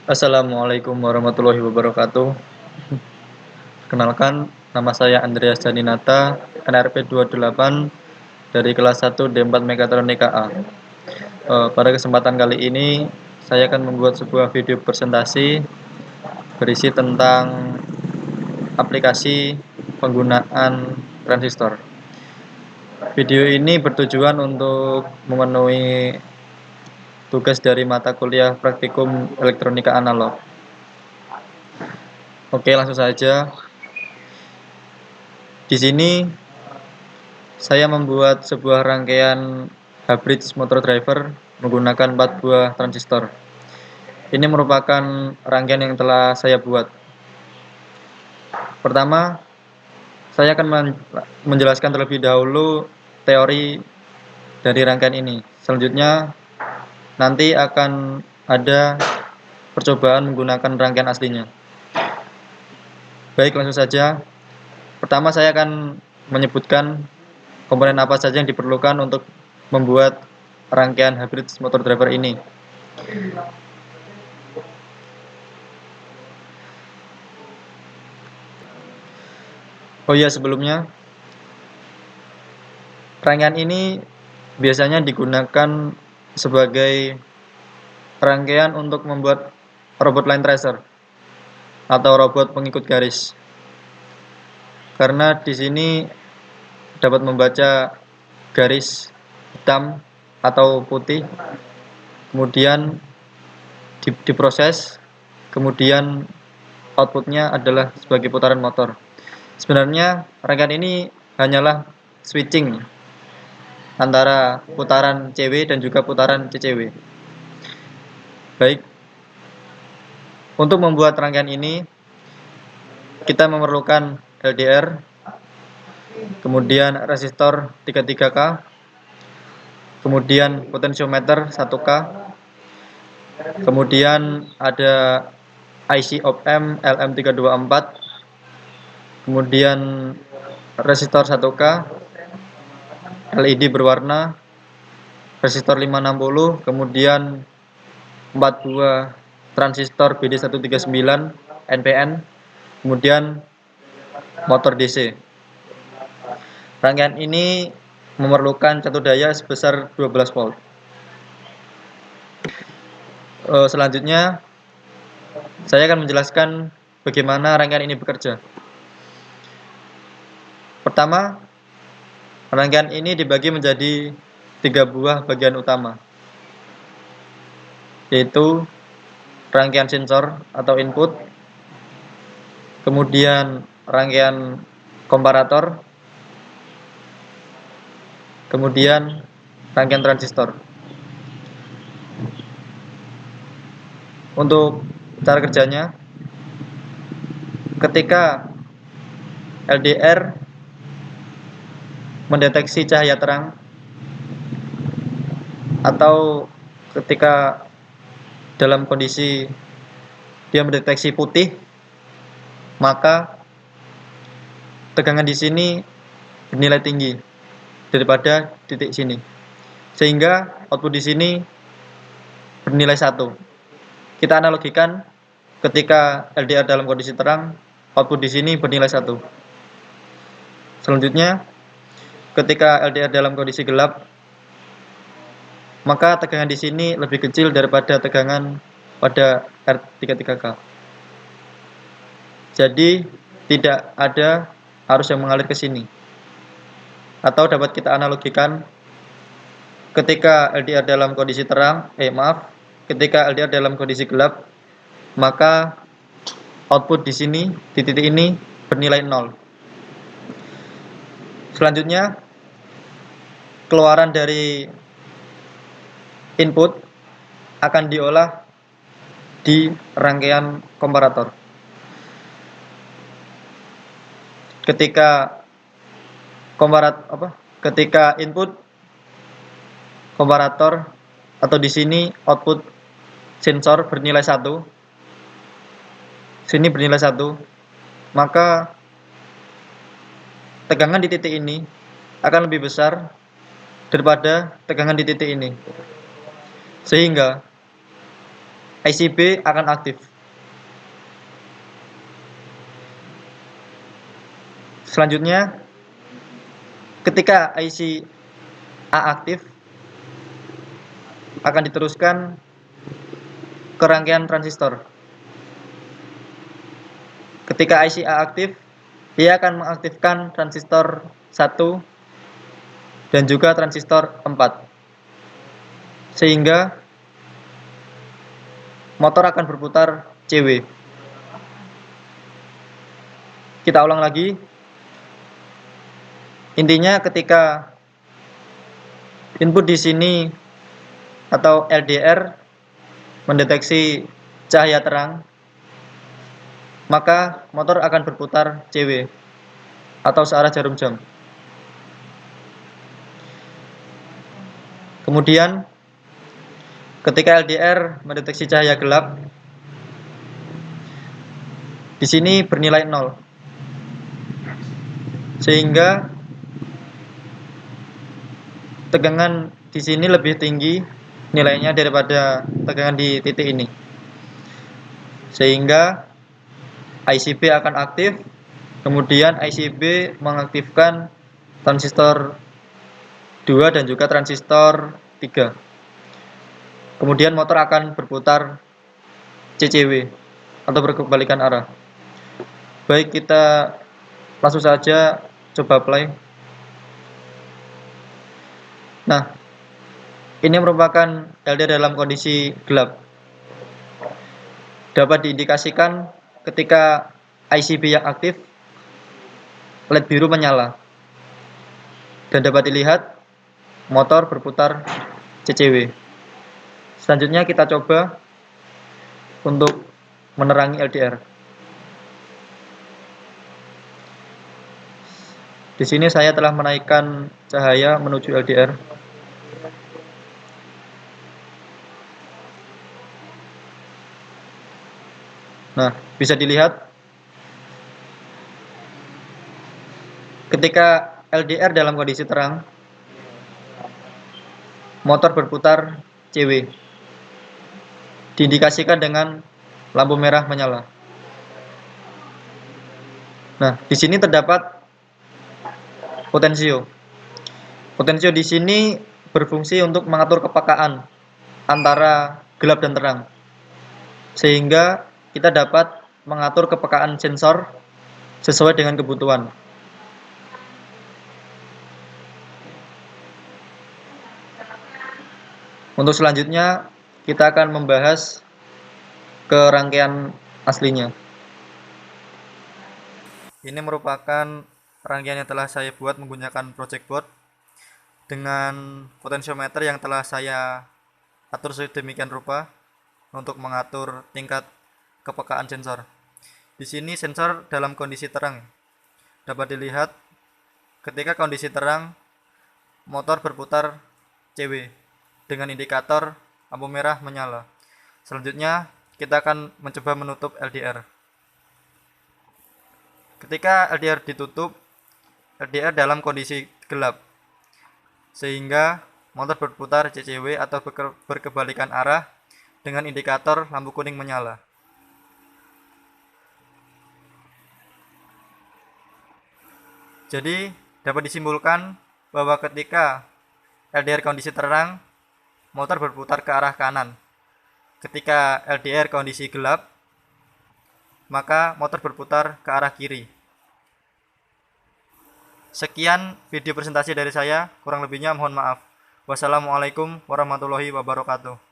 Assalamualaikum warahmatullahi wabarakatuh. Kenalkan, nama saya Andreas Janinata, NRP 28 dari kelas 1 D4 Mekatronika A. Pada kesempatan kali ini, saya akan membuat sebuah video presentasi berisi tentang aplikasi penggunaan transistor. Video ini bertujuan untuk memenuhi tugas dari mata kuliah praktikum elektronika analog. Oke, langsung saja. Di sini saya membuat sebuah rangkaian H-bridge motor driver menggunakan 4 buah transistor. Ini merupakan rangkaian yang telah saya buat. Pertama, saya akan menjelaskan terlebih dahulu teori dari rangkaian ini. Selanjutnya, nanti akan ada percobaan menggunakan rangkaian aslinya. Baik, langsung saja. Pertama, saya akan menyebutkan komponen apa saja yang diperlukan untuk membuat rangkaian H-bridge motor driver ini. Oh iya, sebelumnya, rangkaian ini biasanya digunakan sebagai rangkaian untuk membuat robot line tracer atau robot pengikut garis. Karena di sini dapat membaca garis hitam atau putih, kemudian diproses, kemudian outputnya adalah sebagai putaran motor. Sebenarnya rangkaian ini hanyalah switching antara putaran CW dan juga putaran CCW. Baik, untuk membuat rangkaian ini kita memerlukan LDR, kemudian resistor 33K, kemudian potensiometer 1K, kemudian ada IC op-amp LM324, kemudian resistor 1K, LED berwarna, resistor 560, kemudian 4 buah transistor BD139 NPN, kemudian motor DC. Rangkaian ini memerlukan satu daya sebesar 12 volt. Selanjutnya, saya akan menjelaskan bagaimana rangkaian ini bekerja. Pertama, rangkaian ini dibagi menjadi 3 buah bagian utama, yaitu rangkaian sensor atau input, kemudian rangkaian komparator, kemudian rangkaian transistor. Untuk cara kerjanya, ketika LDR mendeteksi cahaya terang atau ketika dalam kondisi dia mendeteksi putih, maka tegangan di sini bernilai tinggi daripada titik sini, sehingga output di sini bernilai 1. Kita analogikan ketika LDR dalam kondisi terang, output di sini bernilai 1. Selanjutnya, ketika LDR dalam kondisi gelap, maka tegangan di sini lebih kecil daripada tegangan pada R33K. Jadi, tidak ada arus yang mengalir ke sini. Atau dapat kita analogikan ketika LDR dalam kondisi terang, ketika LDR dalam kondisi gelap, maka output di sini, di titik ini bernilai 0. Selanjutnya, keluaran dari input akan diolah di rangkaian komparator. Ketika input komparator atau di sini output sensor bernilai 1, sini bernilai 1, maka tegangan di titik ini akan lebih besar daripada tegangan di titik ini, sehingga IC B akan aktif. Selanjutnya, ketika IC A aktif, akan diteruskan ke rangkaian transistor. Ketika IC A aktif, dia akan mengaktifkan transistor 1 dan juga transistor 4. Sehingga motor akan berputar CW. Kita ulang lagi. Intinya ketika input di sini atau LDR mendeteksi cahaya terang, maka motor akan berputar CW atau searah jarum jam. Kemudian ketika LDR mendeteksi cahaya gelap, di sini bernilai 0. Sehingga tegangan di sini lebih tinggi nilainya daripada tegangan di titik ini. Sehingga IC B akan aktif, kemudian IC B mengaktifkan transistor 2 dan juga transistor 3. Kemudian motor akan berputar CCW atau berkebalikan arah. Baik, kita langsung saja coba play. Nah, ini merupakan LDR dalam kondisi gelap. Dapat diindikasikan ketika IC B yang aktif, LED biru menyala. Dan dapat dilihat motor berputar CCW. Selanjutnya kita coba untuk menerangi LDR. Di sini saya telah menaikkan cahaya menuju LDR. Nah, bisa dilihat ketika LDR dalam kondisi terang, motor berputar CW. Diindikasikan dengan lampu merah menyala. Nah, di sini terdapat potensio. Potensio di sini berfungsi untuk mengatur kepekaan antara gelap dan terang. Sehingga kita dapat mengatur kepekaan sensor sesuai dengan kebutuhan. Untuk selanjutnya, kita akan membahas ke rangkaian aslinya. Ini merupakan rangkaian yang telah saya buat menggunakan project board dengan potensiometer yang telah saya atur sedemikian rupa untuk mengatur tingkat kepekaan sensor. Di sini sensor dalam kondisi terang. Dapat dilihat ketika kondisi terang, motor berputar CW dengan indikator lampu merah menyala. Selanjutnya, kita akan mencoba menutup LDR. Ketika LDR ditutup, LDR dalam kondisi gelap, sehingga motor berputar CCW atau berkebalikan arah dengan indikator lampu kuning menyala. Jadi, dapat disimpulkan bahwa ketika LDR kondisi terang, motor berputar ke arah kanan. Ketika LDR kondisi gelap, maka motor berputar ke arah kiri. Sekian video presentasi dari saya, kurang lebihnya mohon maaf. Wassalamualaikum warahmatullahi wabarakatuh.